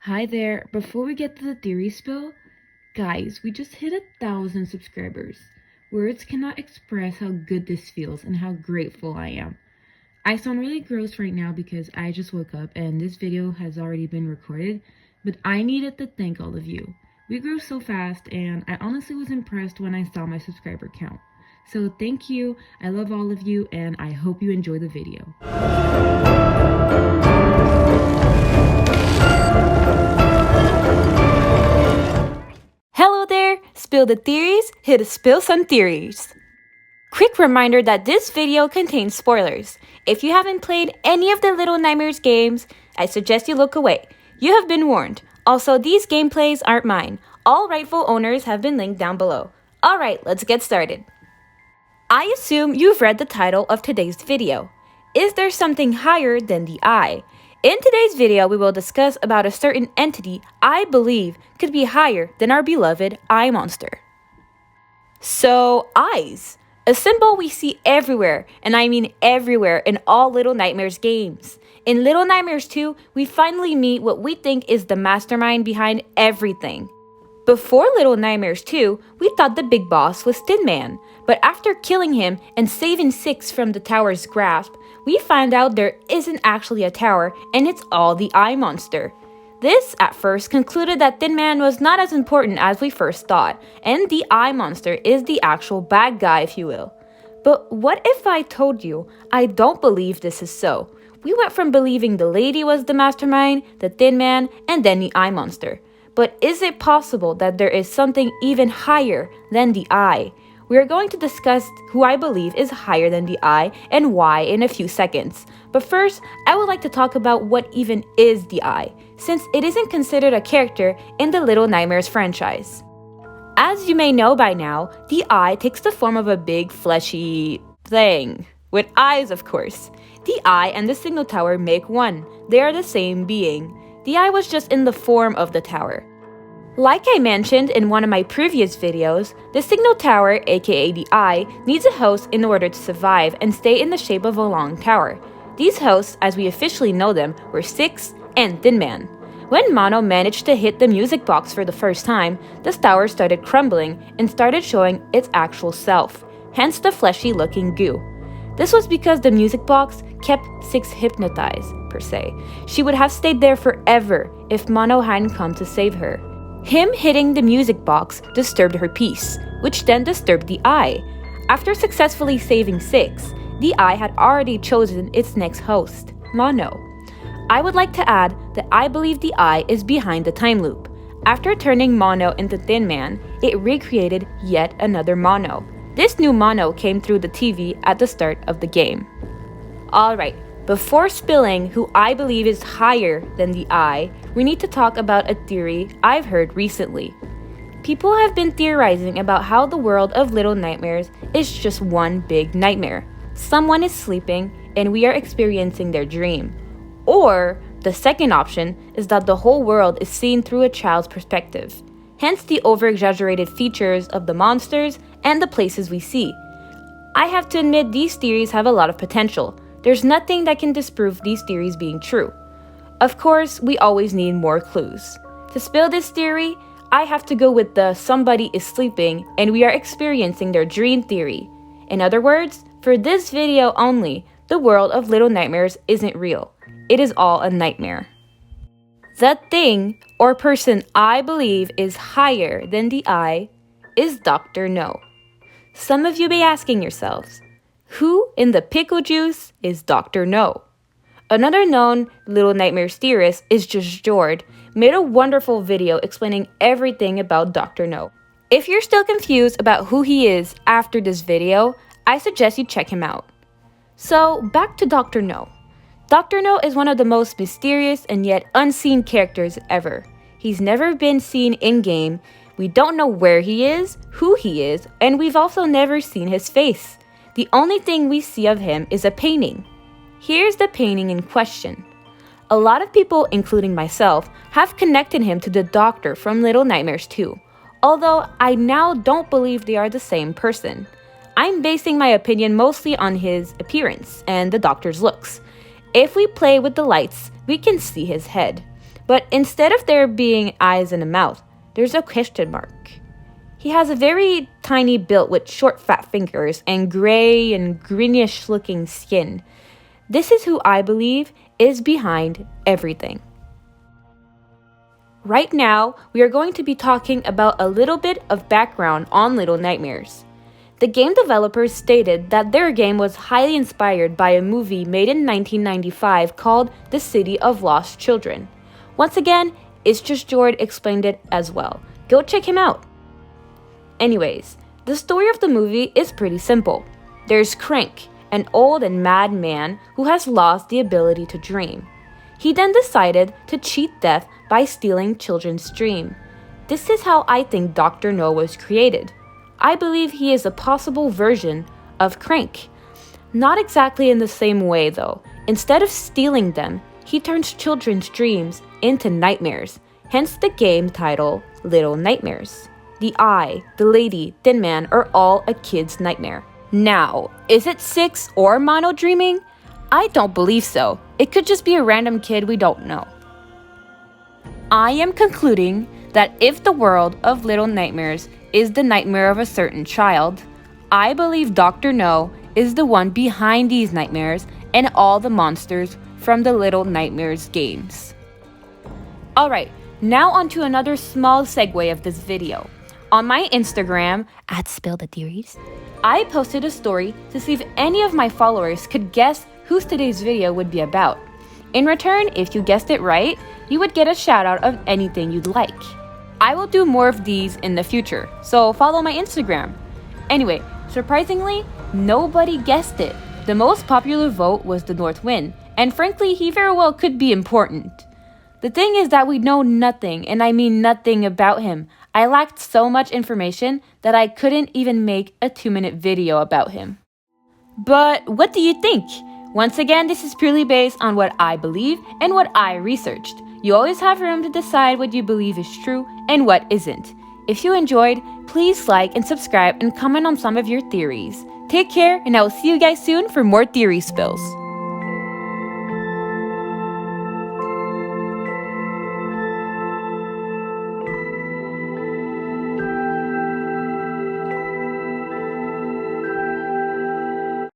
Hi there. Before we get to the theory spill, guys, we just hit 1,000 subscribers. Words cannot express how good this feels and how grateful I am. I sound really gross right now because I just woke up and this video has already been recorded, but I needed to thank all of you. We grew so fast and I honestly was impressed when I saw my subscriber count. So thank you, I love all of you, and I hope you enjoy the video. Hello there! Spill the theories, here to spill some theories. Quick reminder that this video contains spoilers. If you haven't played any of the Little Nightmares games, I suggest you look away. You have been warned. Also, these gameplays aren't mine. All rightful owners have been linked down below. Alright, let's get started. I assume you've read the title of today's video. Is there something higher than the eye? In today's video, we will discuss about a certain entity I believe could be higher than our beloved eye monster. So, eyes. A symbol we see everywhere, and I mean everywhere in all Little Nightmares games. In Little Nightmares 2, we finally meet what we think is the mastermind behind everything. Before Little Nightmares 2, we thought the big boss was Tin Man, but after killing him and saving Six from the tower's grasp, we find out there isn't actually a tower and it's all the eye monster. This, at first, concluded that Tin Man was not as important as we first thought, and the eye monster is the actual bad guy, if you will. But what if I told you I don't believe this is so? We went from believing the lady was the mastermind, the Tin Man, and then the eye monster. But is it possible that there is something even higher than the eye? We are going to discuss who I believe is higher than the eye and why in a few seconds. But first, I would like to talk about what even is the eye, since it isn't considered a character in the Little Nightmares franchise. As you may know by now, the eye takes the form of a big fleshy thing, with eyes of course. The eye and the signal tower make one. They are the same being. The eye was just in the form of the tower. Like I mentioned in one of my previous videos, the signal tower, aka the eye, needs a host in order to survive and stay in the shape of a long tower. These hosts, as we officially know them, were Six and Tin Man. When Mono managed to hit the music box for the first time, the tower started crumbling and started showing its actual self, hence the fleshy looking goo. This was because the music box kept Six hypnotized, per se. She would have stayed there forever if Mono hadn't come to save her. Him hitting the music box disturbed her peace, which then disturbed the eye. After successfully saving Six, the eye had already chosen its next host, Mono. I would like to add that I believe the eye is behind the time loop. After turning Mono into Tin Man, it recreated yet another Mono. This new Mono came through the TV at the start of the game. Alright, before spilling who I believe is higher than the eye, we need to talk about a theory I've heard recently. People have been theorizing about how the world of Little Nightmares is just one big nightmare. Someone is sleeping and we are experiencing their dream. Or, the second option is that the whole world is seen through a child's perspective. Hence the over-exaggerated features of the monsters and the places we see. I have to admit these theories have a lot of potential. There's nothing that can disprove these theories being true. Of course, we always need more clues. To spill this theory, I have to go with the somebody is sleeping and we are experiencing their dream theory. In other words, for this video only, the world of Little Nightmares isn't real. It is all a nightmare. The thing or person I believe is higher than the eye is Dr. No. Some of you may be asking yourselves, who in the pickle juice is Dr. No? Another known Little Nightmares theorist, ItsJustJord, made a wonderful video explaining everything about Dr. No. If you're still confused about who he is after this video, I suggest you check him out. So, back to Dr. No. Dr. No is one of the most mysterious and yet unseen characters ever. He's never been seen in-game, we don't know where he is, who he is, and we've also never seen his face. The only thing we see of him is a painting. Here's the painting in question. A lot of people, including myself, have connected him to the Doctor from Little Nightmares 2, although I now don't believe they are the same person. I'm basing my opinion mostly on his appearance and the Doctor's looks. If we play with the lights, we can see his head. But instead of there being eyes and a mouth, there's a question mark. He has a very tiny build with short fat fingers and gray and greenish looking skin. This is who I believe is behind everything. Right now, we are going to be talking about a little bit of background on Little Nightmares. The game developers stated that their game was highly inspired by a movie made in 1995 called The City of Lost Children. Once again, ItsJustJord explained it as well. Go check him out. Anyways, the story of the movie is pretty simple. There's Crank, an old and mad man who has lost the ability to dream. He then decided to cheat death by stealing children's dream. This is how I think Dr. No was created. I believe he is a possible version of Crank. Not exactly in the same way though. Instead of stealing them, he turns children's dreams into nightmares, hence the game title Little Nightmares. The eye, the lady, Thin Man are all a kid's nightmare. Now, is it Six or Mono dreaming? I don't believe so. It could just be a random kid we don't know. I am concluding that if the world of Little Nightmares is the nightmare of a certain child, I believe Dr. No is the one behind these nightmares and all the monsters from the Little Nightmares games. Alright, now on to another small segue of this video. On my Instagram, @SpillTheTheories, I posted a story to see if any of my followers could guess who today's video would be about. In return, if you guessed it right, you would get a shout out of anything you'd like. I will do more of these in the future, so follow my Instagram. Anyway, surprisingly, nobody guessed it. The most popular vote was the North Wind, and frankly, he very well could be important. The thing is that we know nothing, and I mean nothing about him. I lacked so much information that I couldn't even make a 2-minute video about him. But what do you think? Once again, this is purely based on what I believe and what I researched. You always have room to decide what you believe is true and what isn't. If you enjoyed, please like and subscribe and comment on some of your theories. Take care, and I will see you guys soon for more theory spills.